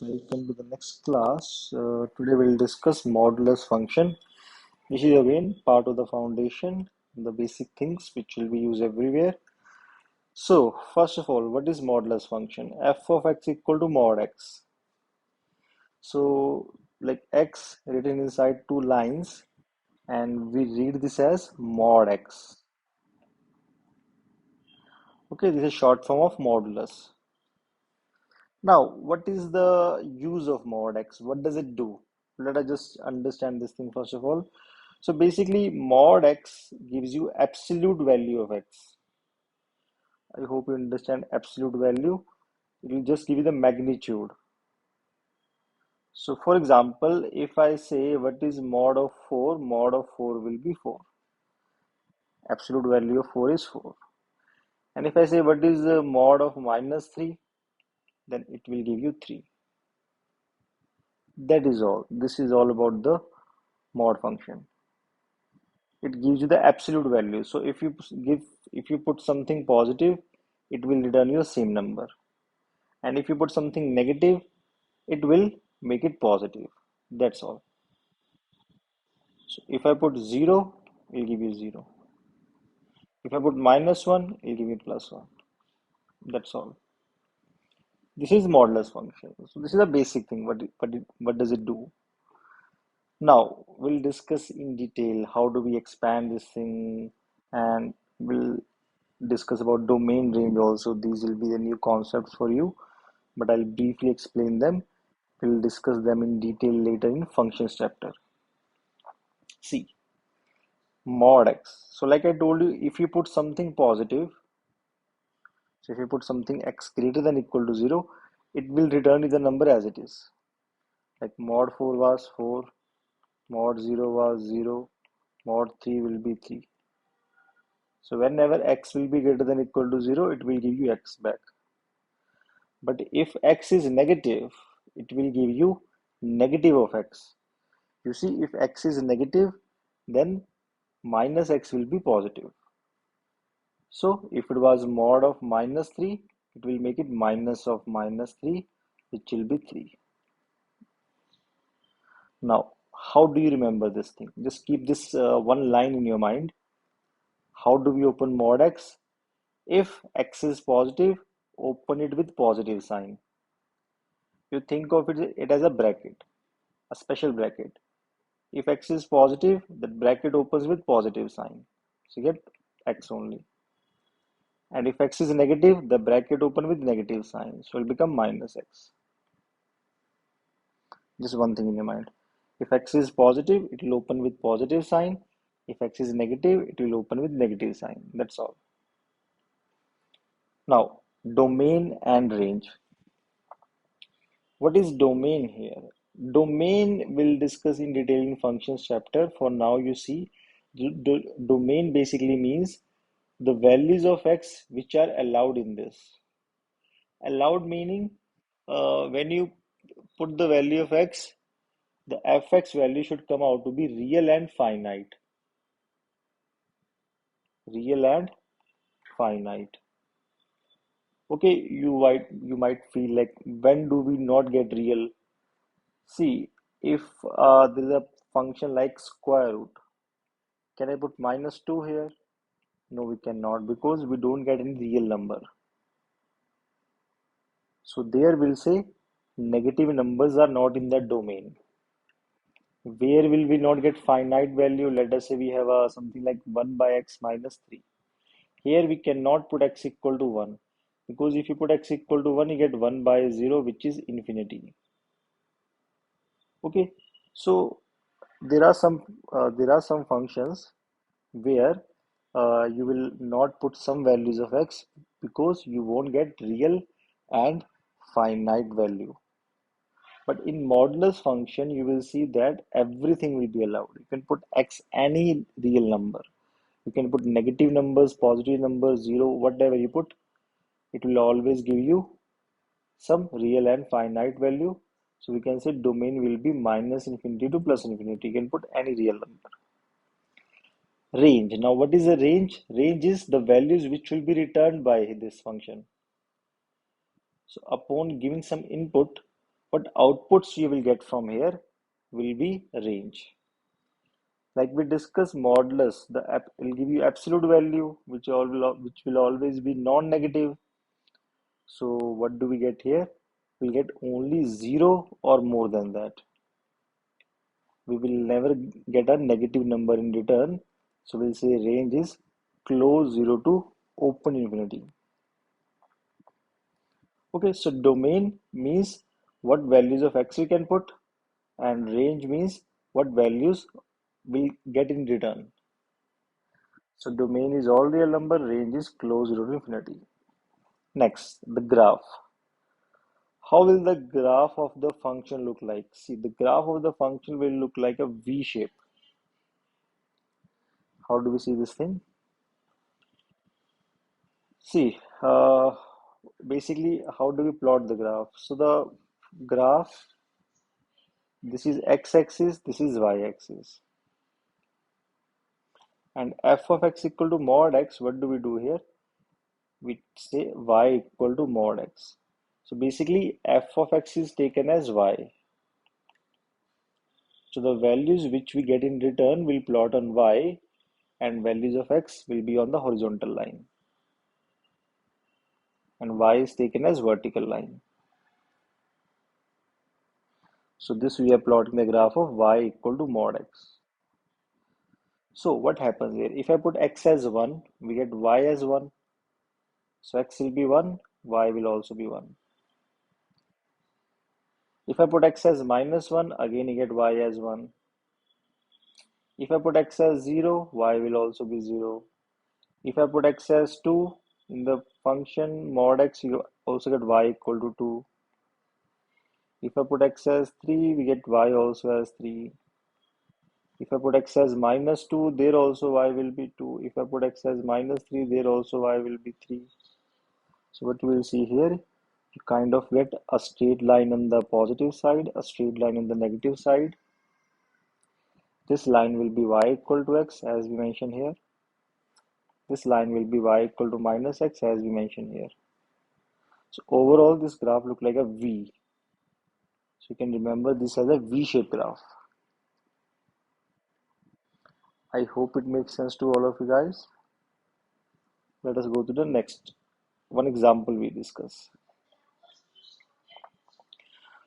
welcome to the next class. Today we'll discuss modulus function. This is again part of the foundation, the basic things which will be used everywhere. So, first of all, what is modulus function? F of x equal to mod x. So, like x written inside two lines, and we read this as mod x. Okay, this is short form of modulus. Now, what is the use of mod x? What does it do? Let us just understand this thing first of all. So basically, mod x gives you absolute value of x. I hope you understand absolute value. It will just give you the magnitude. So for example, if I say what is mod of 4 will be 4. Absolute value of 4 is 4. And if I say what is the mod of minus 3, then it will give you 3. That is all. This is all about the mod function. It gives you the absolute value. So if you put something positive, it will return you the same number. And if you put something negative, it will make it positive. That's all. So if I put 0, it will give you 0. If I put minus 1, it will give you plus 1. That's all. This is modulus function. So this is a basic thing. What does it do? Now we'll discuss in detail how do we expand this thing, and we'll discuss about domain range also. These will be the new concepts for you, but I'll briefly explain them. We'll discuss them in detail later in functions chapter. See, mod x. So like I told you, if you put something positive, so if you put something x greater than equal to 0, it will return you the number as it is. Like mod 4 was 4, mod 0 was 0, mod 3 will be 3. So whenever x will be greater than equal to 0, it will give you x back. But if x is negative, it will give you negative of x. You see, if x is negative, then minus x will be positive. So if it was mod of minus 3, it will make it minus of minus 3, which will be 3. Now, how do you remember this thing? Just keep this one line in your mind. How do we open mod x? If x is positive, open it with positive sign. You think of it as a bracket, a special bracket. If x is positive, the bracket opens with positive sign. So you get x only. And if x is negative, the bracket open with negative sign. So it will become minus x. Just one thing in your mind. If x is positive, it will open with positive sign. If x is negative, it will open with negative sign. That's all. Now, domain and range. What is domain here? Domain we'll discuss in detail in functions chapter. For now, you see, domain basically means the values of x which are allowed in this. Allowed meaning when you put the value of x, the fx value should come out to be real and finite. Real and finite. Okay, you might feel like, when do we not get real? See, if there is a function like square root, can I put minus 2 here? No, we cannot, because we don't get any real number. So there we'll say negative numbers are not in that domain. Where will we not get finite value? Let us say we have something like 1 by x minus 3. Here we cannot put x equal to 1, because if you put x equal to 1, you get 1 by 0, which is infinity. Okay, so there are some functions where you will not put some values of x, because you won't get real and finite value. But in modulus function, you will see that everything will be allowed. You can put x any real number. You can put negative numbers, positive numbers, 0, whatever you put, it will always give you some real and finite value. So we can say domain will be minus infinity to plus infinity. You can put any real number. Range. Now what is a range? Range is the values which will be returned by this function. So upon giving some input, What outputs you will get from here will be range. Like we discussed, modulus, the app will give you absolute value, which will always be non-negative. So what do we get here? We'll get only zero or more than that. We will never get a negative number in return. So we'll say range is close zero to open infinity. Okay, so domain means what values of x we can put, and range means what values we get in return. So domain is all real number, range is close zero to infinity. Next, the graph. How will the graph of the function look like? See, the graph of the function will look like a V shape. How do we see this thing? See, basically, how do we plot the graph? So the graph, this is x-axis, this is y-axis. And f of x equal to mod x, what do we do here? We say y equal to mod x. So basically, f of x is taken as y. So the values which we get in return will plot on y, and values of x will be on the horizontal line. And y is taken as vertical line. So this we are plotting the graph of y equal to mod x. So what happens here? If I put x as 1, we get y as 1. So x will be 1, y will also be 1. If I put x as minus 1, again you get y as 1. If I put x as 0, y will also be 0. If I put x as 2 in the function mod x, you also get y equal to 2. If I put x as 3, we get y also as 3. If I put x as minus 2, there also y will be 2. If I put x as minus 3, there also y will be 3. So what we will see here, you kind of get a straight line on the positive side, a straight line on the negative side. This line will be y equal to x as we mentioned here. This line will be y equal to minus x as we mentioned here. So overall this graph look like a V. So you can remember this as a V-shaped graph. I hope it makes sense to all of you guys. Let us go to the next one example we discuss.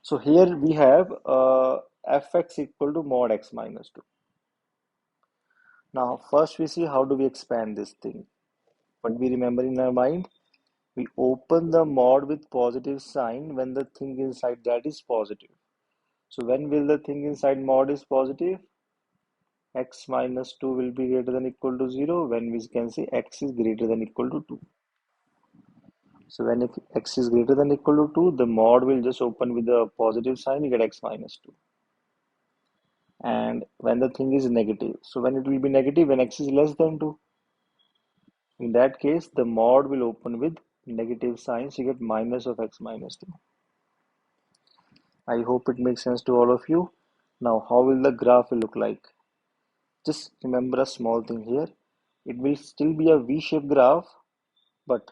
So here we have fx equal to mod x minus 2. Now first we see how do we expand this thing. What we remember in our mind, we open the mod with positive sign when the thing inside that is positive. So when will the thing inside mod is positive? X minus 2 will be greater than equal to 0 when we can say x is greater than equal to 2. So when if x is greater than equal to 2, the mod will just open with a positive sign, you get x minus 2. And when the thing is negative, so when it will be negative when x is less than 2. In that case, the mod will open with negative signs, you get minus of x minus 2. I hope it makes sense to all of you. Now, how will the graph look like? Just remember a small thing here. It will still be a V-shaped graph, but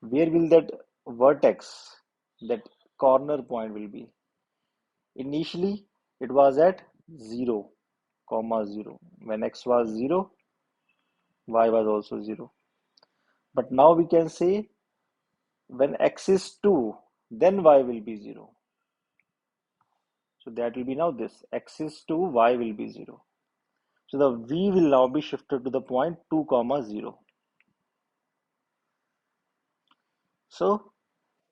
where will that vertex, that corner point will be? Initially, it was at 0, comma 0. When x was 0, y was also 0. But now we can say when x is 2, then y will be 0. So that will be now this. X is 2, y will be 0. So the v will now be shifted to the point 2 comma 0. So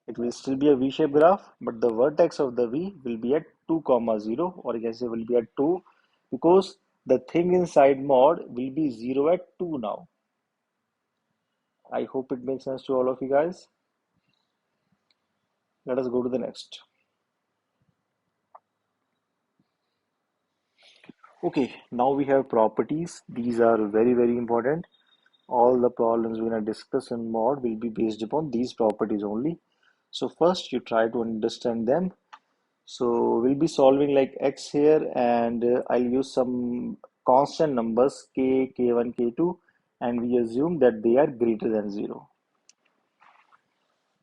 it will still be a v-shaped graph, but the vertex of the v will be at 2 comma 0, or you can say will be at 2, because the thing inside mod will be 0 at 2 now. I hope it makes sense to all of you guys. Let us go to the next. Okay, now we have properties. These are very, very important. All the problems we're going to discuss in mod will be based upon these properties only. So first you try to understand them. So we'll be solving like x here, and I'll use some constant numbers k, k1, k2, and we assume that they are greater than 0.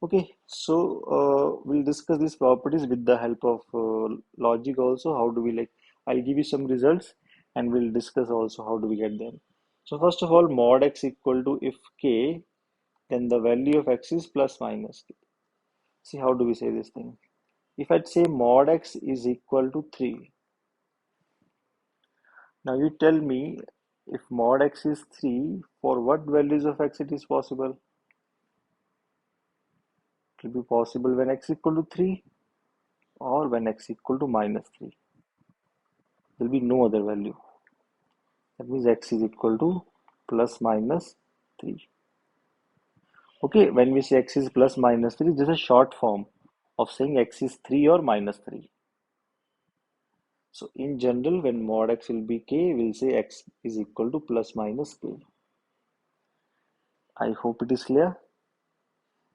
Okay, So we'll discuss these properties with the help of logic also. How do we like? I'll give you some results and we'll discuss also how do we get them. So first of all, mod x equal to if k, then the value of x is plus minus k. See how do we say this thing? If I'd say mod x is equal to 3, now you tell me if mod x is 3, for what values of x it is possible? It will be possible when x equal to 3 or when x equal to minus 3. There will be no other value. That means x is equal to plus minus 3. Okay, when we say x is plus minus 3, this is a short form of saying x is 3 or minus 3. So in general, when mod x will be k, we'll say x is equal to plus minus k. I hope it is clear.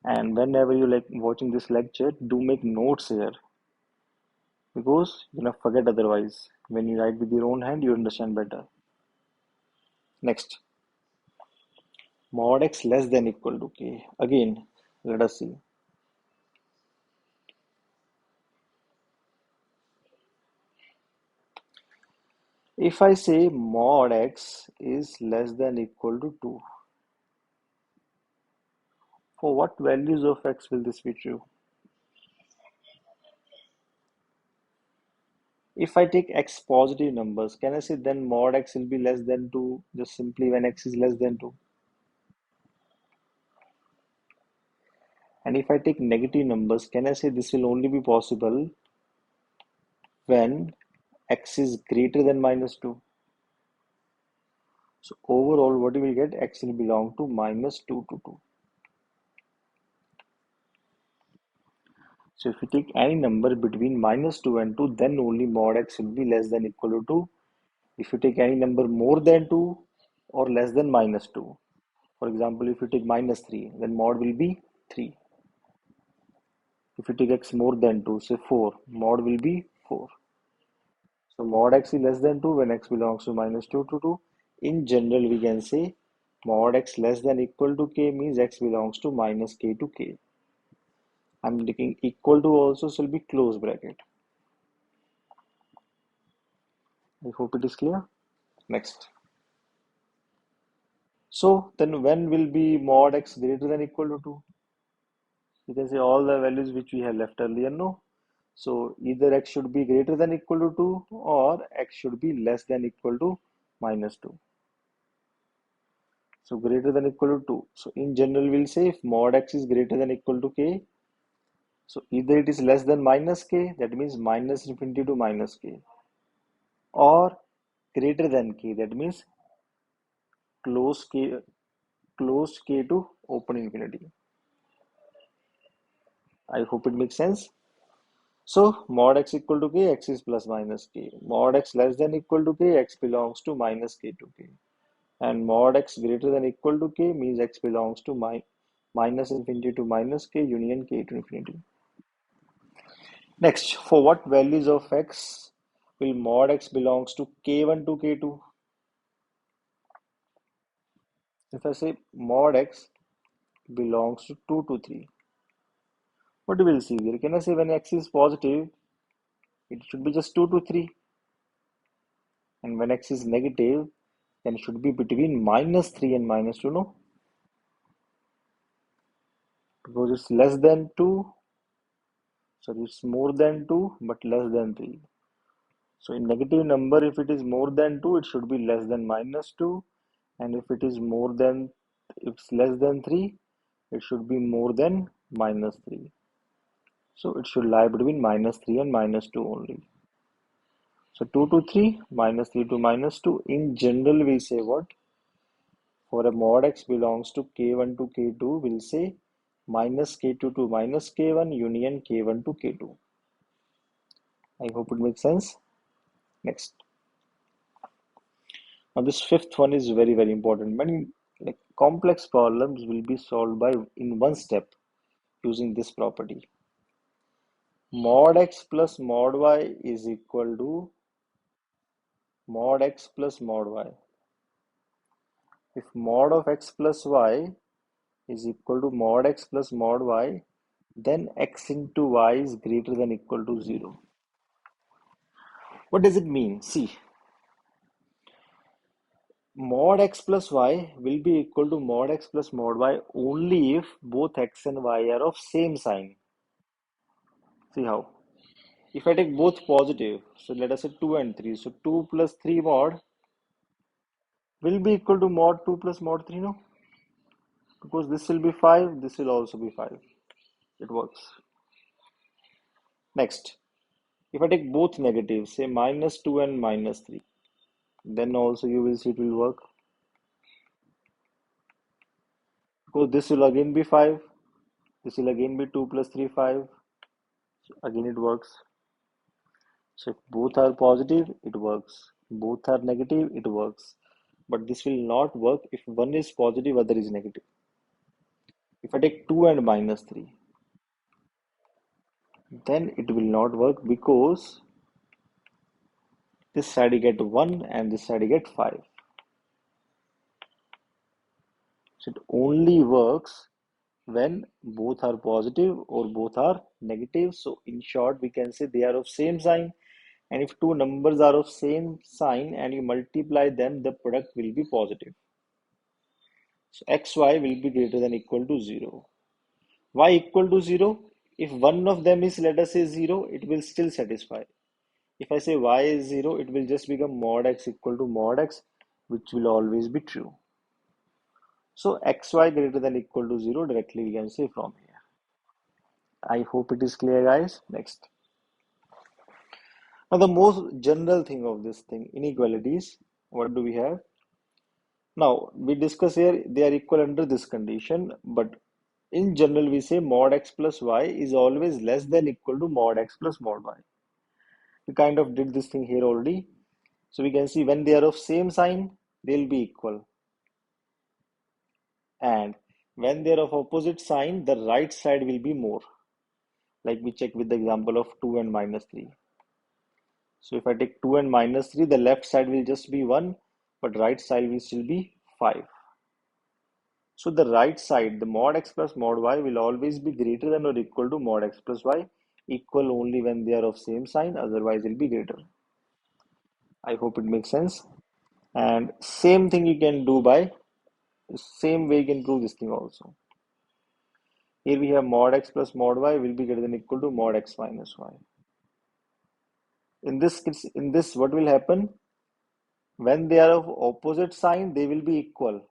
And whenever you like watching this lecture, do make notes here because forget otherwise. When you write with your own hand, you understand better. Next, mod x less than equal to k. Again, let us see. If I say mod x is less than equal to 2, for what values of x will this be true? If I take x positive numbers, can I say then mod x will be less than 2 just simply when x is less than 2? And if I take negative numbers, can I say this will only be possible when x is greater than minus 2? So overall, what do we get? X will belong to minus 2 to 2. So if we take any number between minus 2 and 2, then only mod x will be less than equal to 2. If you take any number more than 2 or less than minus 2, for example, if you take minus 3, then mod will be 3. If you take x more than 2, say 4, mod will be 4. So mod x is less than 2 when x belongs to minus 2 to 2. In general, we can say mod x less than equal to k means x belongs to minus k to k. I'm taking equal to also, so will be close bracket. I hope it is clear. Next. So then when will be mod x greater than equal to 2? You can say all the values which we have left earlier, no? So either x should be greater than equal to 2 or x should be less than equal to minus 2. So greater than equal to 2. So in general, we'll say if mod x is greater than equal to k, so either it is less than minus k, that means minus infinity to minus k, or greater than k, that means close k, close k to open infinity. I hope it makes sense. So mod x equal to k, x is plus minus k. Mod x less than equal to k, x belongs to minus k to k. And mod x greater than equal to k means x belongs to minus infinity to minus k union k to infinity. Next, for what values of x will mod x belongs to k1 to k2? If I say mod x belongs to 2 to 3, what do we see here? Can I say when x is positive, it should be just 2 to 3, and when x is negative, then it should be between minus 3 and minus 2, no? Because it's less than 2, so it's more than 2 but less than 3. So in negative number, if it is more than 2, it should be less than minus 2, and if it is more than, if it's less than 3, it should be more than minus 3. So it should lie between minus 3 and minus 2 only. So 2 to 3, minus 3 to minus 2. In general, we say what? For a mod x belongs to k1 to k2, we'll say minus k2 to minus k1 union k1 to k2. I hope it makes sense. Next. Now this fifth one is very, very important. Many like complex problems will be solved by in one step using this property. Mod x plus mod y is equal to mod x plus mod y. If mod of x plus y is equal to mod x plus mod y, then x into y is greater than equal to 0. What does it mean? See, mod x plus y will be equal to mod x plus mod y only if both x and y are of same sign. See how? If I take both positive, so let us say 2 and 3, so 2 plus 3 mod will be equal to mod 2 plus mod 3, no? Because this will be 5, this will also be 5. It works. Next, if I take both negatives, say minus 2 and minus 3, then also you will see it will work. Because this will again be 5, this will again be 2 plus 3, 5. So again it works. So if both are positive, it works. Both are negative, it works. But this will not work if one is positive, other is negative. If I take 2 and minus 3, then it will not work because this side you get 1 and this side you get 5. So it only works when both are positive or both are negative. So in short, we can say they are of same sign. And if two numbers are of same sign and you multiply them, the product will be positive. So xy will be greater than equal to 0. Why equal to 0? If one of them is, let us say, 0, it will still satisfy. If I say y is 0, it will just become mod x equal to mod x, which will always be true. So xy greater than equal to 0 directly we can say from here. I hope it is clear, guys. Next. Now the most general thing of this thing, inequalities, what do we have? Now we discuss here they are equal under this condition, but in general we say mod x plus y is always less than equal to mod x plus mod y. We kind of did this thing here already. So we can see when they are of same sign, they'll be equal. And when they are of opposite sign, the right side will be more. Like we check with the example of 2 and minus 3. So if I take 2 and minus 3, the left side will just be 1, but right side will still be 5. So the right side, the mod x plus mod y will always be greater than or equal to mod x plus y, equal only when they are of same sign, otherwise it will be greater. I hope it makes sense. And same thing you can do by, same way you can prove this thing also. Here we have mod x plus mod y will be greater than equal to mod x minus y. In this, what will happen? When they are of opposite sign, they will be equal.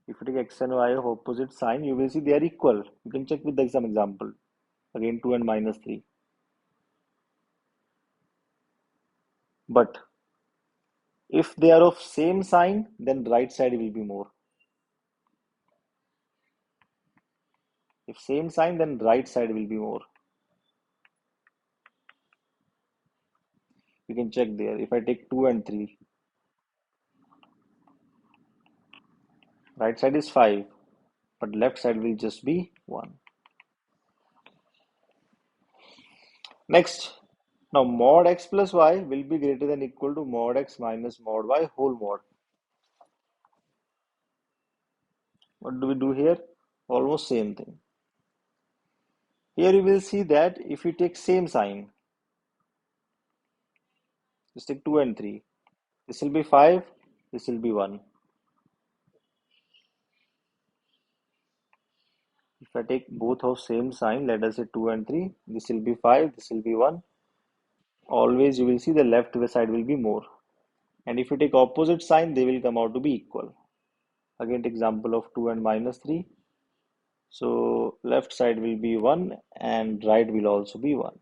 If you take x and y of opposite sign, you will see they are equal. You can check with the some example. Again, 2 and minus 3. But if they are of same sign, then right side will be more. If same sign, then right side will be more. You can check there. If I take 2 and 3, right side is 5, but left side will just be 1. Next, now mod x plus y will be greater than equal to mod x minus mod y whole mod. What do we do here? Almost same thing. Here you will see that if you take same sign, just take 2 and 3. This will be 5, this will be 1. If I take both of same sign, let us say 2 and 3, this will be 5, this will be 1. Always you will see the left side will be more. And if you take opposite sign, they will come out to be equal. Again, example of 2 and minus 3. So left side will be 1 and right will also be 1.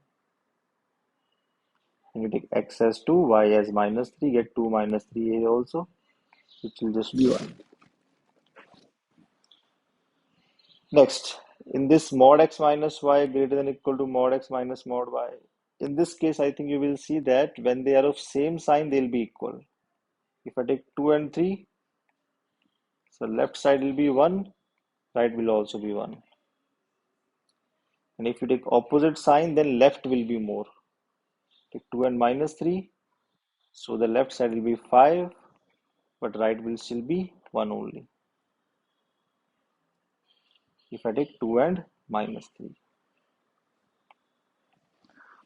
And you take x as 2, y as minus 3, get 2 minus 3 here also, which will just be 1. Next, in this mod x minus y greater than equal to mod x minus mod y. In this case, I think you will see that when they are of same sign, they'll be equal. If I take 2 and 3, so left side will be 1, right will also be 1. And if you take opposite sign, then left will be more. Take 2 and minus 3, so the left side will be 5, but right will still be 1 only. if I take 2 and minus 3.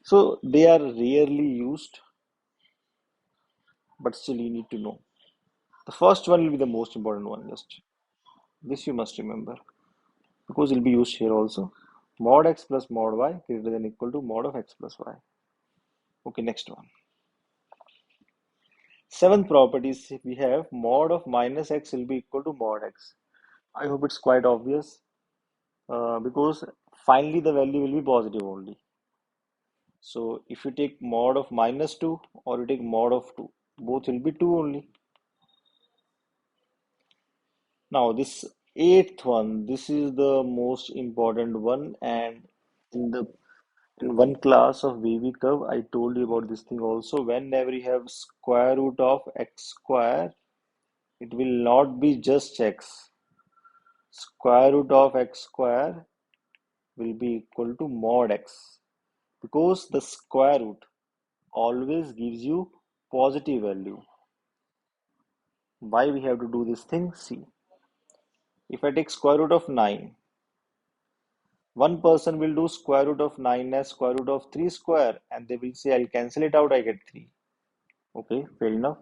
So they are rarely used, but still you need to know. The first one will be the most important one. Just this you must remember because it will be used here also. Mod x plus mod y greater than equal to mod of x plus y. Okay, next one. Seventh properties we have mod of minus x will be equal to mod x. I hope it's quite obvious because finally the value will be positive only. So if you take mod of minus 2 or you take mod of 2, both will be 2 only. Now this eighth one, this is the most important one, and in the in one class of wavy curve, I told you about this thing also. Whenever you have square root of x square, it will not be just x. Square root of x square will be equal to mod x because the square root always gives you positive value. Why we have to do this thing? See, if I take square root of 9, one person will do square root of 9 as square root of 3 square and they will say I'll cancel it out, I get 3. Okay, fair enough.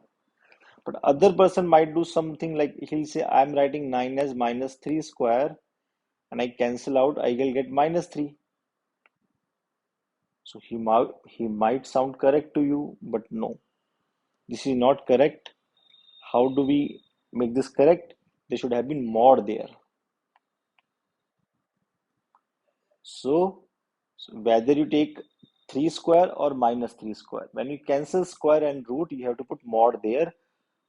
But other person might do something like he'll say I'm writing 9 as minus 3 square and I cancel out, I will get minus 3. So he might sound correct to you, but no, this is not correct. How do we make this correct? There should have been mod there. So whether you take 3 square or minus 3 square, when you cancel square and root, you have to put mod there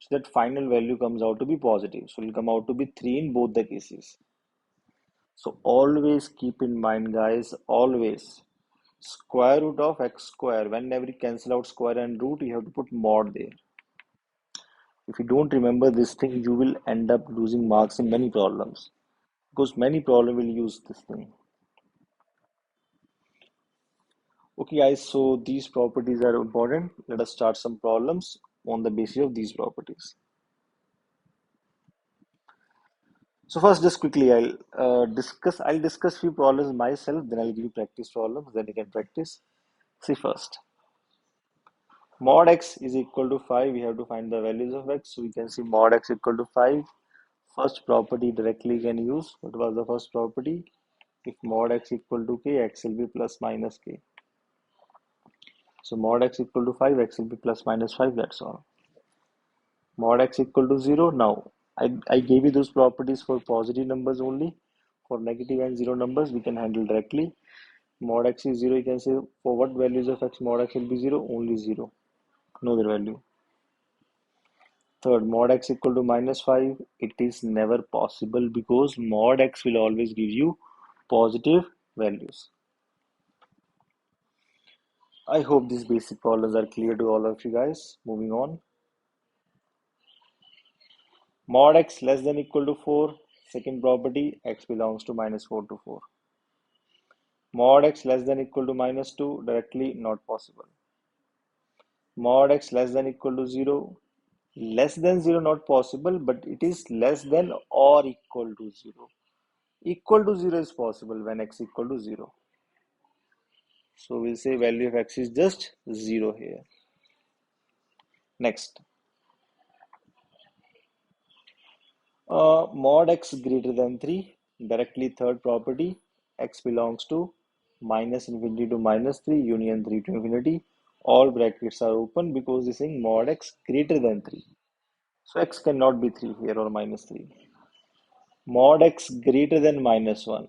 so that final value comes out to be positive. So it will come out to be 3 in both the cases. So always keep in mind, guys, always square root of x square. Whenever you cancel out square and root, you have to put mod there. If you don't remember this thing, you will end up losing marks in many problems because many problems will use this thing. Okay, guys, so these properties are important. Let us start some problems on the basis of these properties. So first, just quickly, I'll discuss few problems myself, then I'll give you practice problems, then you can practice. See first, mod x is equal to 5. We have to find the values of x. So we can see mod x equal to 5. First property directly can use. What was the first property? If mod x equal to k, x will be plus minus k. So mod x equal to 5, x will be plus minus 5, that's all. Mod x equal to 0. Now, I gave you those properties for positive numbers only. For negative and 0 numbers, we can handle directly. Mod x is 0, you can say for what values of x mod x will be 0? Only 0. No other value. Third, mod x equal to minus 5. It is never possible because mod x will always give you positive values. I hope these basic problems are clear to all of you guys. Moving on. Mod x less than equal to 4. Second property, x belongs to minus 4 to 4. Mod x less than equal to minus 2, directly not possible. Mod x less than equal to 0, less than 0 not possible, but it is less than or equal to 0. Equal to 0 is possible when x equal to 0. So we'll say value of x is just 0 here. Next. Mod x greater than 3, directly third property, x belongs to minus infinity to minus 3, union 3 to infinity. All brackets are open because this is mod x greater than 3. So x cannot be 3 here or minus 3. Mod x greater than minus 1.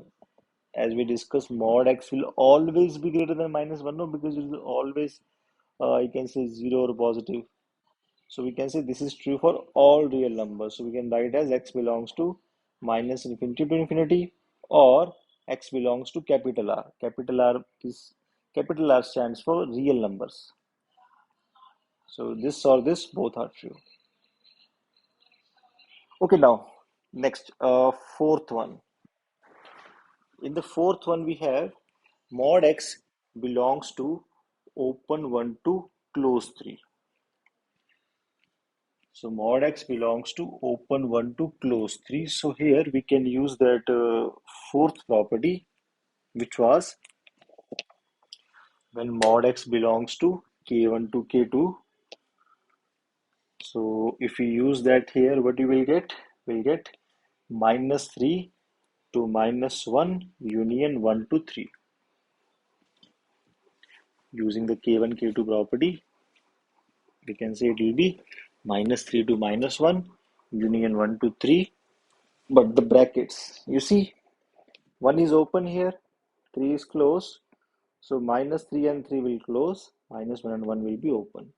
As we discussed, mod x will always be greater than minus 1, no, because it will always, you can say 0 or positive. So we can say this is true for all real numbers. So we can write as x belongs to minus infinity to infinity or x belongs to capital R. Capital R stands for real numbers. So this or this both are true. Okay, now next, fourth one. In the fourth one we have mod x belongs to open 1 to close 3. So mod x belongs to open 1 to close 3. So here we can use that fourth property, which was when mod x belongs to k1 to k2. So if we use that here, what you will get? We'll get minus 3 to minus 1 union 1 to 3. Using the k1 k2 property, we can say it will be minus 3 to minus 1 union 1 to 3. But the brackets, you see, 1 is open here, 3 is closed. So minus 3 and 3 will close, minus 1 and 1 will be open.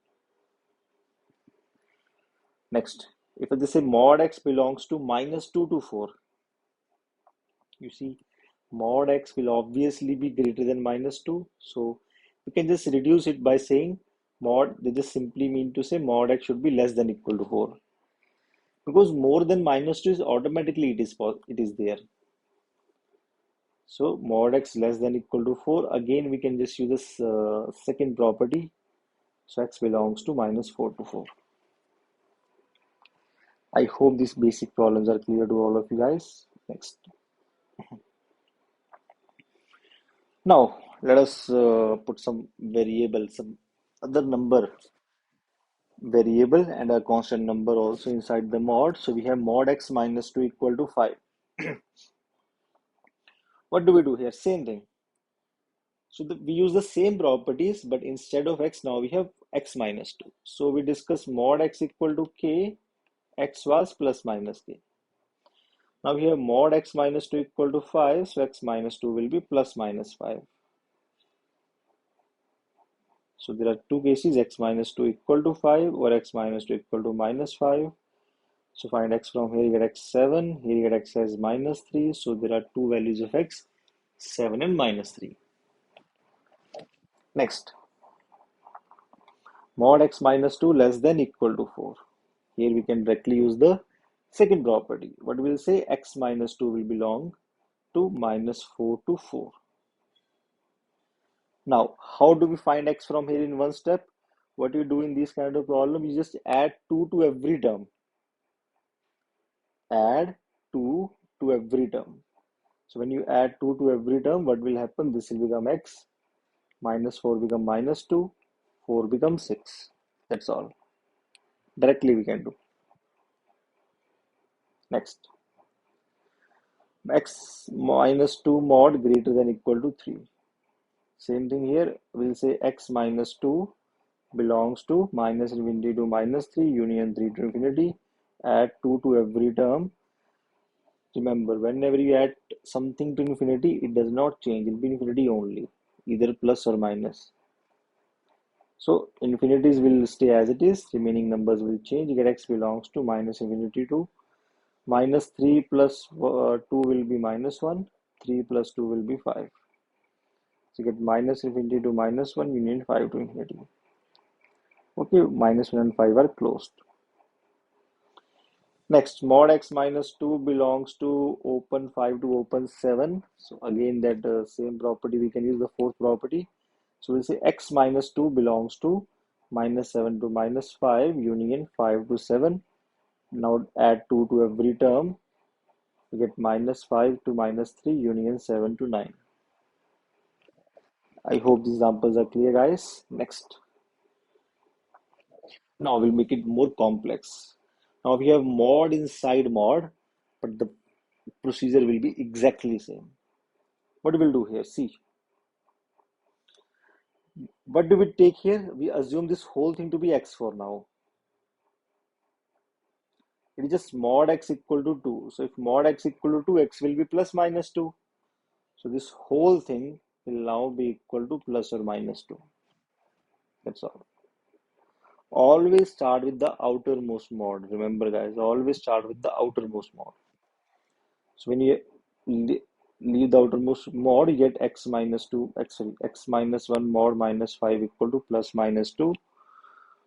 Next, if they say mod x belongs to minus 2 to 4, you see, mod x will obviously be greater than minus 2. So we can just reduce it by saying mod, they just simply mean to say mod x should be less than equal to 4. Because more than minus 2 is automatically it is there. So mod x less than equal to 4. Again, we can just use this second property. So x belongs to minus 4 to 4. I hope these basic problems are clear to all of you guys. Next. Now, let us put some variable, some other number variable and a constant number also inside the mod. So we have mod x minus 2 equal to 5. What do we do here? Same thing. So we use the same properties, but instead of x, now we have x minus 2. So we discuss mod x equal to k, x was plus minus k. Now we have mod x minus 2 equal to 5, so x minus 2 will be plus minus 5. So there are two cases, x minus 2 equal to 5 or x minus 2 equal to minus 5. So find x from here, you get x7, here you get x as minus 3. So there are two values of x, 7 and minus 3. Next, mod x minus 2 less than equal to 4. Here we can directly use the second property. What we'll say, x minus 2 will belong to minus 4 to 4. Now, how do we find x from here in one step? What you do in this kind of problem, you just add 2 to every term. Add 2 to every term. So when you add 2 to every term, what will happen? This will become x, minus 4 become minus 2, 4 becomes 6. That's all. Directly we can do. Next, x minus 2 mod greater than equal to 3. Same thing here, we'll say x minus 2 belongs to minus infinity to minus 3 union 3 to infinity. Add 2 to every term. Remember, whenever you add something to infinity, it does not change. It will be infinity only, either plus or minus. So infinities will stay as it is, remaining numbers will change. You get x belongs to minus infinity to minus 3 plus 2 will be minus 1, 3 plus 2 will be 5. So you get minus infinity to minus 1 union 5 to infinity. Okay, minus 1 and 5 are closed. Next, mod x minus 2 belongs to open 5 to open 7. So again, that same property, we can use the fourth property. So we'll say x minus 2 belongs to minus 7 to minus 5 union 5 to 7. Now add 2 to every term. We get minus 5 to minus 3 union 7 to 9. I hope these examples are clear, guys. Next. Now we'll make it more complex. Now we have mod inside mod, but the procedure will be exactly same. What we'll do here, see, what do we take here? We assume this whole thing to be x for now. It is just mod x equal to 2. So if mod x equal to 2, x will be plus minus 2. So this whole thing will now be equal to plus or minus 2. That's all. Always start with the outermost mod. Remember, guys, always start with the outermost mod. So when you leave the outermost mod, you get x minus 2, x minus 1 mod minus 5 equal to plus minus 2.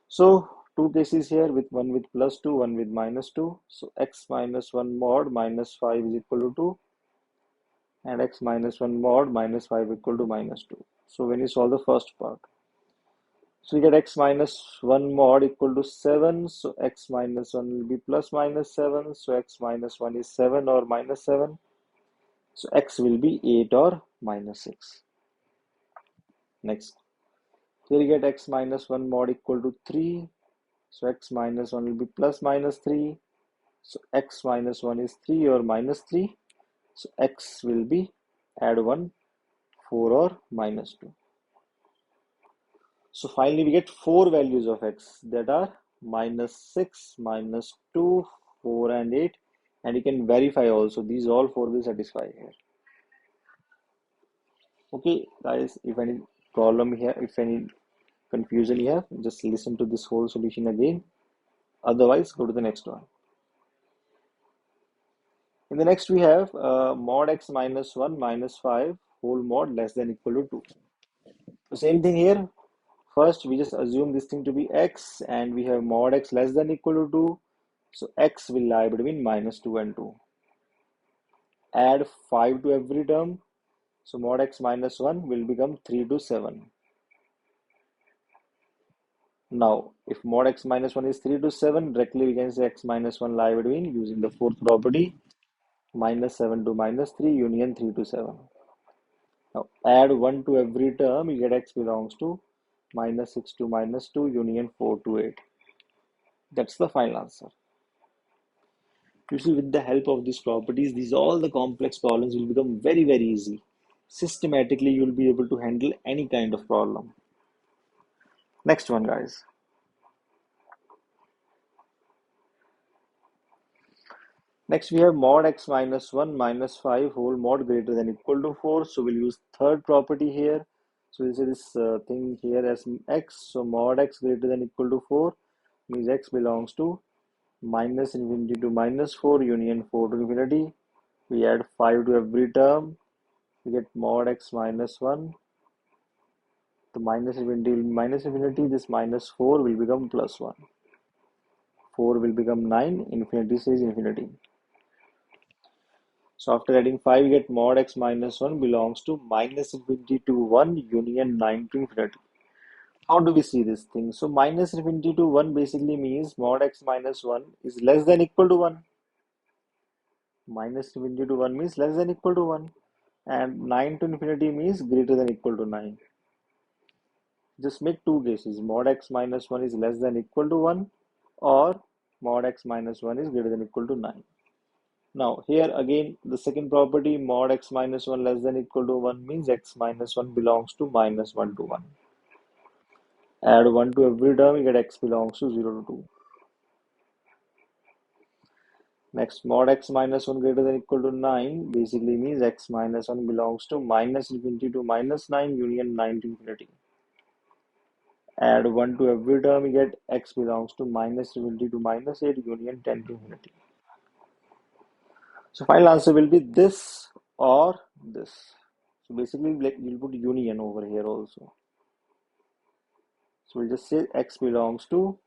So two cases here, with one with plus 2, one with minus 2. So x minus 1 mod minus 5 is equal to 2, and x minus 1 mod minus 5 equal to minus 2. So when you solve the first part, So we get x minus 1 mod equal to 7. So x minus 1 will be plus minus 7. So x minus 1 is 7 or minus 7. So x will be 8 or minus 6. Next, here you get x minus 1 mod equal to 3. So x minus 1 will be plus minus 3. So x minus 1 is 3 or minus 3. So x will be add 1, 4 or minus 2. So finally we get four values of x that are minus 6, minus 2, 4 and 8. And you can verify also these all four will satisfy here. Okay guys, if any problem here, if any confusion you have, just listen to this whole solution again. Otherwise, go to the next one. In the next we have mod x minus 1 minus 5 whole mod less than equal to 2. So same thing here. First, we just assume this thing to be x and we have mod x less than equal to 2. So x will lie between minus 2 and 2. Add 5 to every term. So mod x minus 1 will become 3 to 7. Now, if mod x minus 1 is 3 to 7, directly we can say x minus 1 lie between using the fourth property minus 7 to minus 3 union 3 to 7. Now, add 1 to every term, you get x belongs to minus 6 to minus 2 union 4 to 8. That's the final answer. You see, with the help of these properties, these all the complex problems will become very, very easy. Systematically, you'll be able to handle any kind of problem. Next one, guys. Next, we have mod x minus 1 minus 5 whole mod greater than equal to 4. So we'll use third property here. So we'll say this thing here as x. So mod x greater than equal to 4 means x belongs to minus infinity to minus 4 union 4 to infinity. We add 5 to every term. We get mod x minus 1. The minus infinity will be minus infinity. This minus 4 will become plus 1. 4 will become 9. Infinity says infinity. So after adding 5, we get mod x minus 1 belongs to minus infinity to 1 union 9 to infinity. How do we see this thing? So minus infinity to 1 basically means mod x minus 1 is less than equal to 1. Minus infinity to 1 means less than equal to 1. And 9 to infinity means greater than equal to 9. Just make two cases. Mod x minus 1 is less than equal to 1 or mod x minus 1 is greater than equal to 9. Now here again the second property mod x minus 1 less than equal to 1 means x minus 1 belongs to minus 1 to 1. Add 1 to every term, you get x belongs to 0 to 2. Next, mod x minus 1 greater than equal to 9 basically means x minus 1 belongs to minus infinity to minus 9 union 9 to infinity. Add 1 to every term, you get x belongs to minus infinity to minus 8 union 10 to infinity. So final answer will be this or this. So basically you'll put union over here also. So we'll just say x belongs to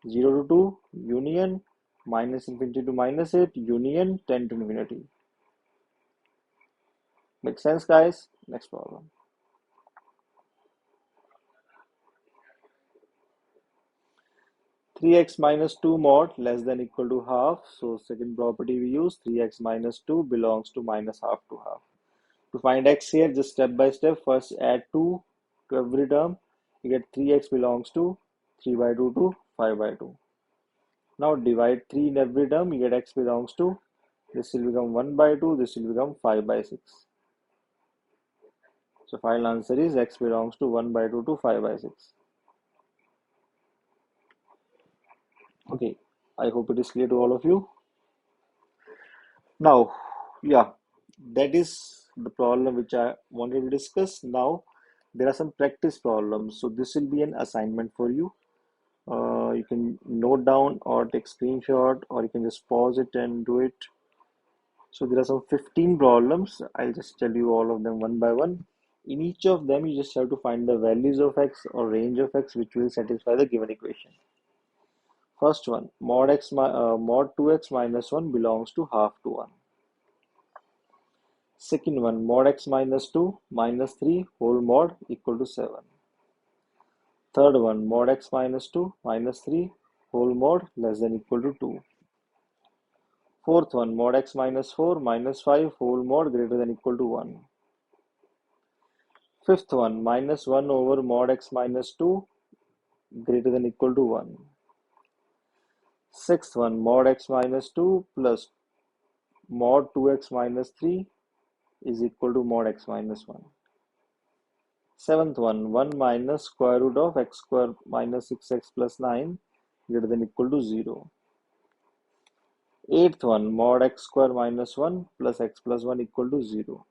0 to 2 union minus infinity to minus 8 union 10 to infinity. Make sense, guys? Next problem. Three x minus 2 mod less than equal to half. So second property we use 3x minus 2 belongs to minus half to half. To find x here, just step by step, first add 2 to every term. You get 3x belongs to 3 by 2 to 5 by 2. Now divide 3 in every term, you get x belongs to, this will become 1 by 2, this will become 5 by 6. So final answer is x belongs to 1 by 2 to 5 by 6. Okay, I hope it is clear to all of you. Now, yeah, that is the problem which I wanted to discuss. Now, there are some practice problems. So this will be an assignment for you. You can note down or take screenshot, or you can just pause it and do it. So there are some 15 problems. I'll just tell you all of them one by one. In each of them, you just have to find the values of x or range of x which will satisfy the given equation. First one, mod 2x minus 1 belongs to half to 1. Second one, mod x minus 2 minus 3 whole mod equal to 7. Third one, mod x minus 2 minus 3 whole mod less than equal to 2. Fourth one, mod x minus 4 minus 5 whole mod greater than equal to 1. Fifth one, minus 1 over mod x minus 2 greater than equal to 1. Sixth one, mod x minus 2 plus mod 2x minus 3 is equal to mod x minus 1. Seventh one, 1 minus square root of x square minus 6x plus 9 greater than equal to 0. Eighth one, mod x square minus 1 plus x plus 1 equal to 0.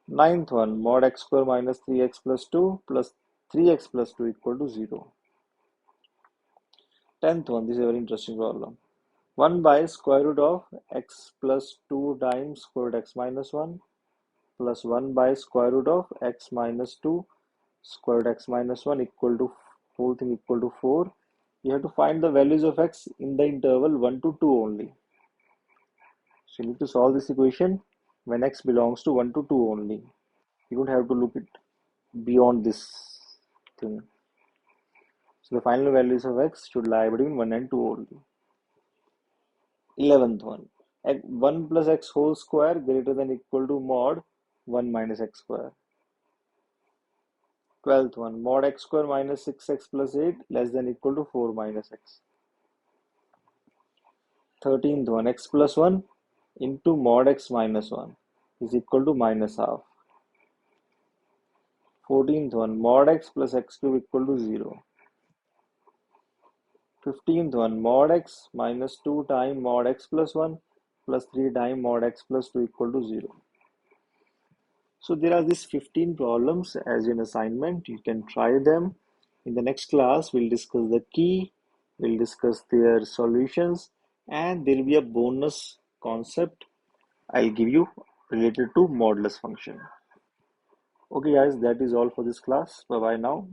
Ninth one, mod x square minus 3x plus 2 plus 3x plus 2 equal to 0. Tenth one, this is a very interesting problem. 1 by square root of x plus 2 times square root x minus 1 plus 1 by square root of x minus 2 square root x minus 1 equal to whole thing equal to 4. You have to find the values of x in the interval 1 to 2 only. So you need to solve this equation when x belongs to 1 to 2 only. You don't have to look it beyond this thing. So the final values of x should lie between 1 and 2 only. 11th one. 1 plus x whole square greater than equal to mod 1 minus x square. 12th one. Mod x square minus 6x plus 8 less than equal to 4 minus x. 13th one. X plus 1 into mod x minus 1 is equal to minus half. 14th one. Mod x plus x cube equal to 0. 15th one, mod x minus 2 times mod x plus 1 plus 3 times mod x plus 2 equal to 0. So there are these 15 problems as an assignment. You can try them. In the next class, we'll discuss the key, we'll discuss their solutions, and there will be a bonus concept I'll give you related to modulus function. Okay guys, that is all for this class. Bye bye now.